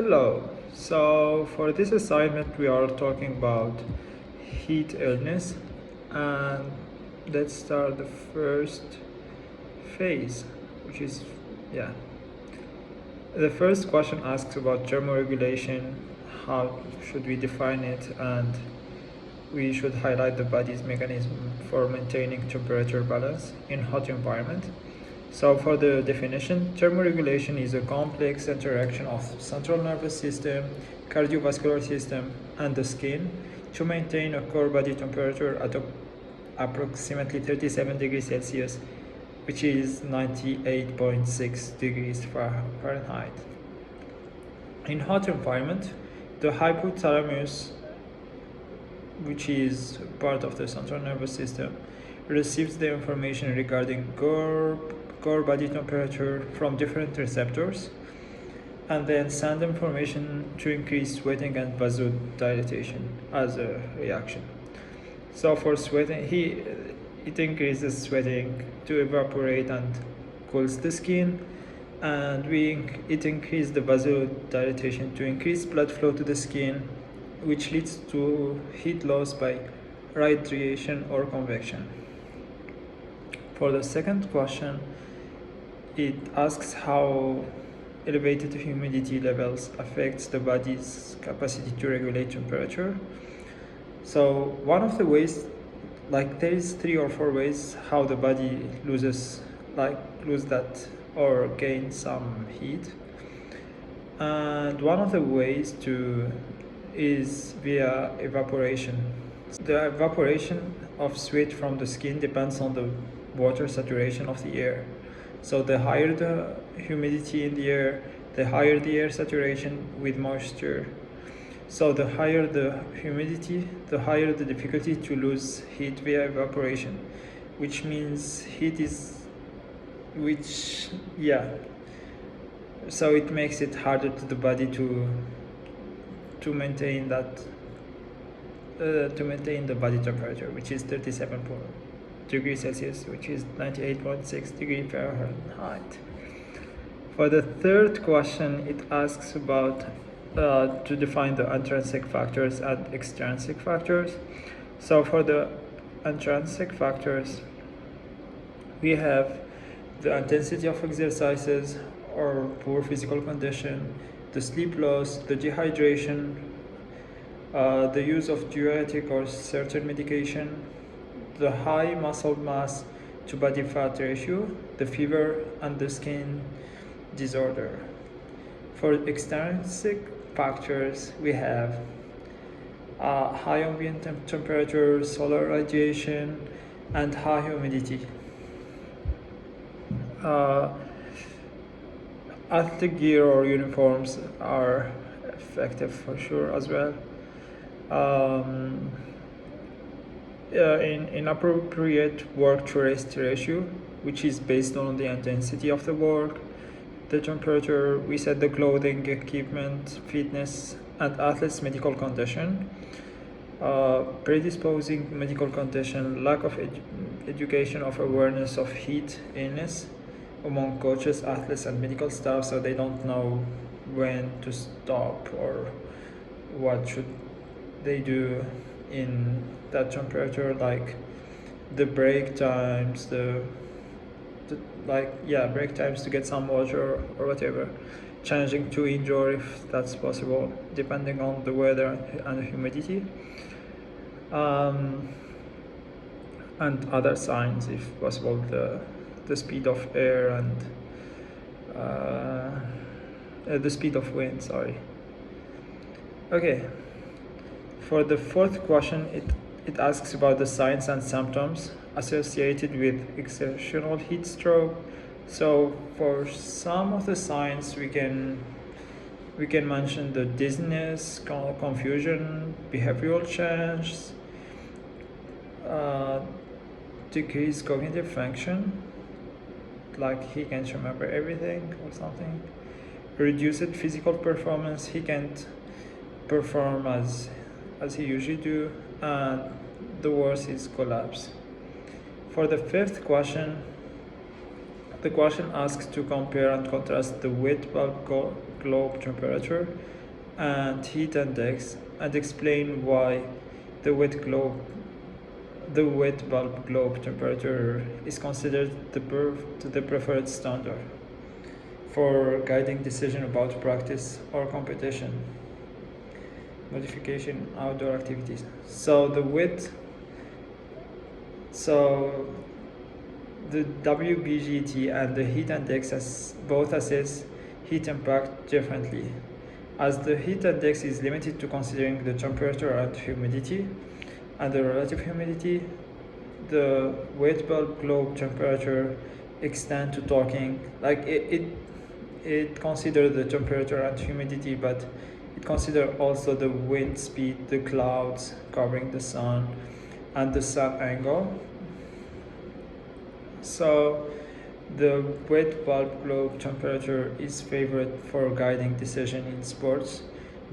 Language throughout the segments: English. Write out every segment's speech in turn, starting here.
Hello. So for this assignment we are talking about heat illness, and let's start the first phase, which is yeah. The first question asks about thermoregulation. How should we define it? And we should highlight the body's mechanism for maintaining temperature balance in hot environment. So for the definition, thermoregulation is a complex interaction of central nervous system, cardiovascular system, and the skin to maintain a core body temperature at approximately 37 degrees Celsius, which is 98.6 degrees Fahrenheit. In hot environment, the hypothalamus, which is part of the central nervous system, receives the information regarding core body temperature from different receptors and then send information to increase sweating and vasodilatation as a reaction. So for sweating, it increases sweating to evaporate and cools the skin, and it increases the vasodilatation to increase blood flow to the skin, which leads to heat loss by radiation or convection. For the second question, it asks how elevated humidity levels affects the body's capacity to regulate temperature. So one of the ways, there is 3 or 4 ways how the body lose that or gain some heat, and one of the ways is via evaporation. The evaporation of sweat from the skin depends on the water saturation of the air. So the higher the humidity in the air, the higher the air saturation with moisture. So the higher the humidity, the higher the difficulty to lose heat via evaporation, which means so it makes it harder to the body to maintain the body temperature, which is 37 degrees Celsius, which is 98.6 degrees Fahrenheit. For the third question, it asks about to define the intrinsic factors and extrinsic factors. So for the intrinsic factors, we have the intensity of exercises or poor physical condition, the sleep loss, the dehydration, the use of diuretic or certain medication, the high muscle mass to body fat ratio, the fever, and the skin disorder. For extrinsic factors, we have high ambient temperature, solar radiation, and high humidity. Athletic gear or uniforms are effective for sure as well. Inappropriate work to rest ratio, which is based on the intensity of the work, the temperature, we set the clothing, equipment, fitness, and athlete's medical condition. Predisposing medical condition, lack of education of awareness of heat illness among coaches, athletes, and medical staff, so they don't know when to stop or what should they do in that temperature, like the break times, break times to get some water or whatever, changing to indoor if that's possible, depending on the weather and humidity, and other signs if possible, the speed of air and the speed of wind, Okay. For the fourth question, it asks about the signs and symptoms associated with exertional heat stroke. So for some of the signs, we can mention the dizziness, confusion, behavioral change, decreased cognitive function, like he can't remember everything or something, reduced physical performance, he can't perform as he usually do, and the worst is collapse. For the fifth question, The question asks to compare and contrast the wet bulb globe temperature and heat index and explain why the wet bulb globe temperature is considered the preferred standard for guiding decision about practice or competition modification outdoor activities. So the WBGT and the heat index both assess heat impact differently, as the heat index is limited to considering the temperature and humidity and the relative humidity. The wet bulb globe temperature extend to talking like it considers the temperature and humidity, but it considers also the wind speed, the clouds covering the sun, and the sun angle. So the wet bulb globe temperature is favored for guiding decision in sports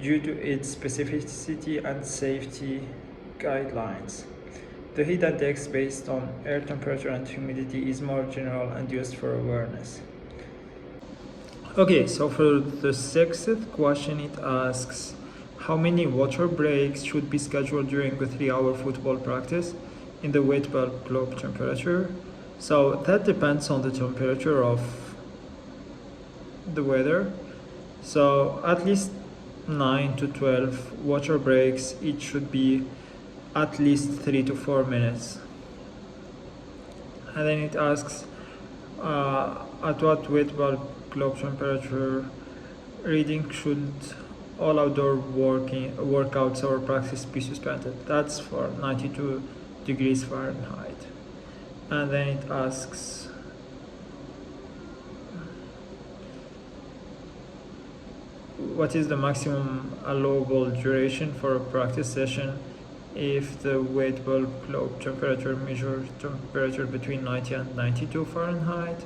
due to its specificity and safety guidelines. The heat index based on air temperature and humidity is more general and used for awareness. Okay, so for the sixth question, it asks how many water breaks should be scheduled during a 3-hour football practice in the wet bulb globe temperature. So that depends on the temperature of the weather. So at least 9 to 12 water breaks, it should be at least 3 to 4 minutes. And then it asks at what wet bulb globe temperature reading should all outdoor workouts or practice be suspended. That's for 92 degrees Fahrenheit. And then it asks what is the maximum allowable duration for a practice session if the wet bulb globe temperature measures temperature between 90 and 92 Fahrenheit.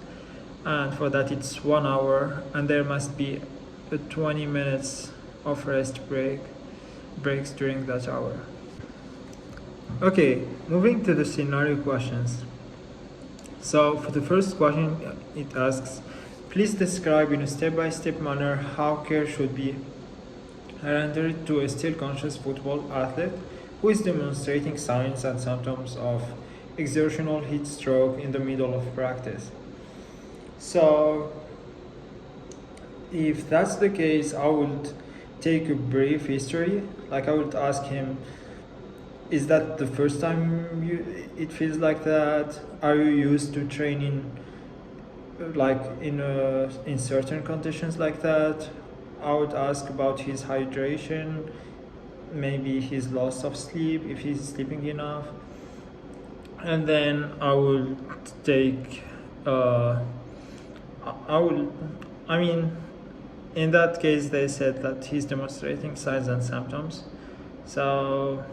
And for that it's 1 hour, and there must be 20 minutes of rest breaks during that hour. Okay, moving to the scenario questions. So for the first question, it asks, please describe in a step-by-step manner how care should be rendered to a still conscious football athlete who is demonstrating signs and symptoms of exertional heat stroke in the middle of practice. So if that's the case, I would take a brief history. Like I would ask him, is that the first time it feels like that? Are you used to training like in certain conditions like that? I would ask about his hydration, maybe his loss of sleep, if he's sleeping enough. And then I will take in that case they said that he's demonstrating signs and symptoms, so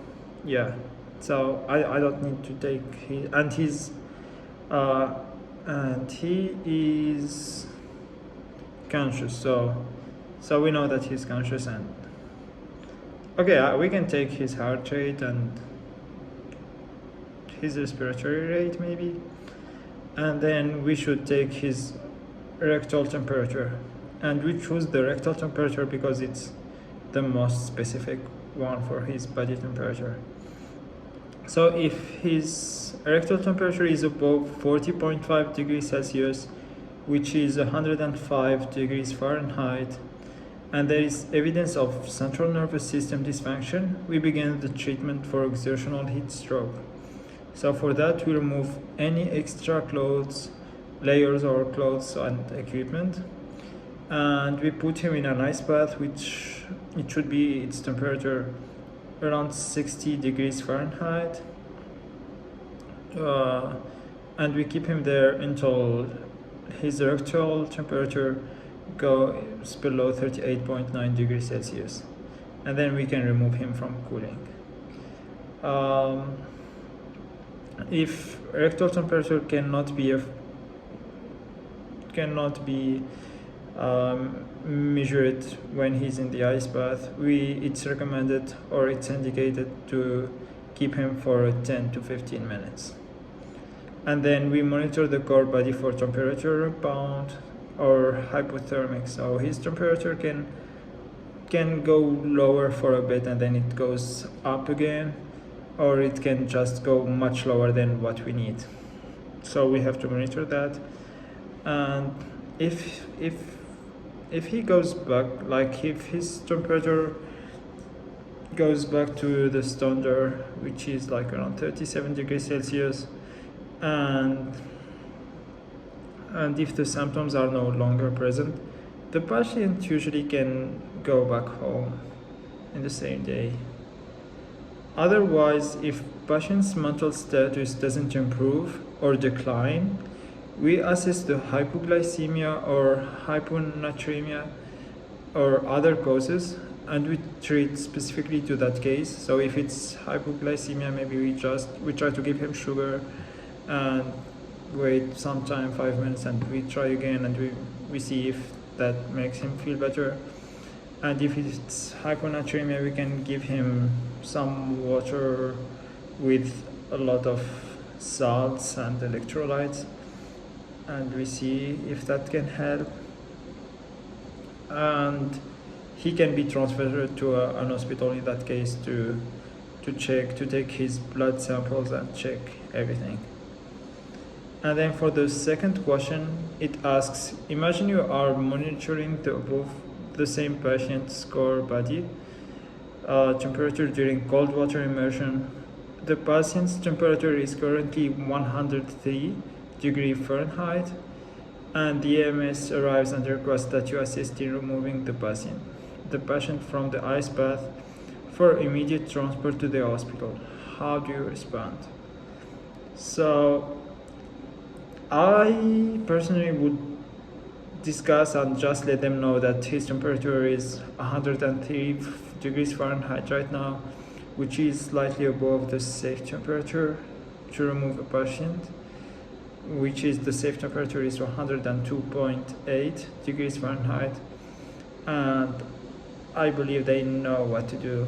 yeah, so I don't need to take and he is conscious, so we know that he's conscious. And okay, we can take his heart rate and his respiratory rate maybe, and then we should take his rectal temperature, and we choose the rectal temperature because it's the most specific one for his body temperature. So if his rectal temperature is above 40.5 degrees Celsius, which is 105 degrees Fahrenheit, and there is evidence of central nervous system dysfunction, we begin the treatment for exertional heat stroke. So for that, we remove any extra clothes, layers or clothes and equipment, and we put him in an ice bath, which it should be its temperature around 60 degrees Fahrenheit, and we keep him there until his rectal temperature goes below 38.9 degrees Celsius, and then we can remove him from cooling. If rectal temperature cannot be measured when he's in the ice bath, it's recommended or it's indicated to keep him for 10 to 15 minutes. and then we monitor the core body for temperature rebound or hypothermic. So his temperature can go lower for a bit and then it goes up again, or it can just go much lower than what we need. So we have to monitor that. And if he goes back, like if his temperature goes back to the standard, which is like around 37 degrees Celsius, and if the symptoms are no longer present, the patient usually can go back home in the same day. Otherwise, if patient's mental status doesn't improve or decline, we assess the hypoglycemia or hyponatremia or other causes, and we treat specifically to that case. So if it's hypoglycemia, maybe we try to give him sugar and wait some time, 5 minutes, and we try again, and we see if that makes him feel better. And if it's hyponatremia, we can give him some water with a lot of salts and electrolytes, and we see if that can help. And he can be transferred to an hospital in that case to take his blood samples and check everything. And then for the second question, it asks, imagine you are monitoring the same patient's core body temperature during cold water immersion. The patient's temperature is currently 103 degrees Fahrenheit, and the EMS arrives and requests that you assist in removing the patient from the ice bath for immediate transport to the hospital. How do you respond? So I personally would discuss and just let them know that his temperature is 103 degrees Fahrenheit right now, which is slightly above the safe temperature to remove a patient, which is the safe temperature is 102.8 degrees Fahrenheit, and I believe they know what to do.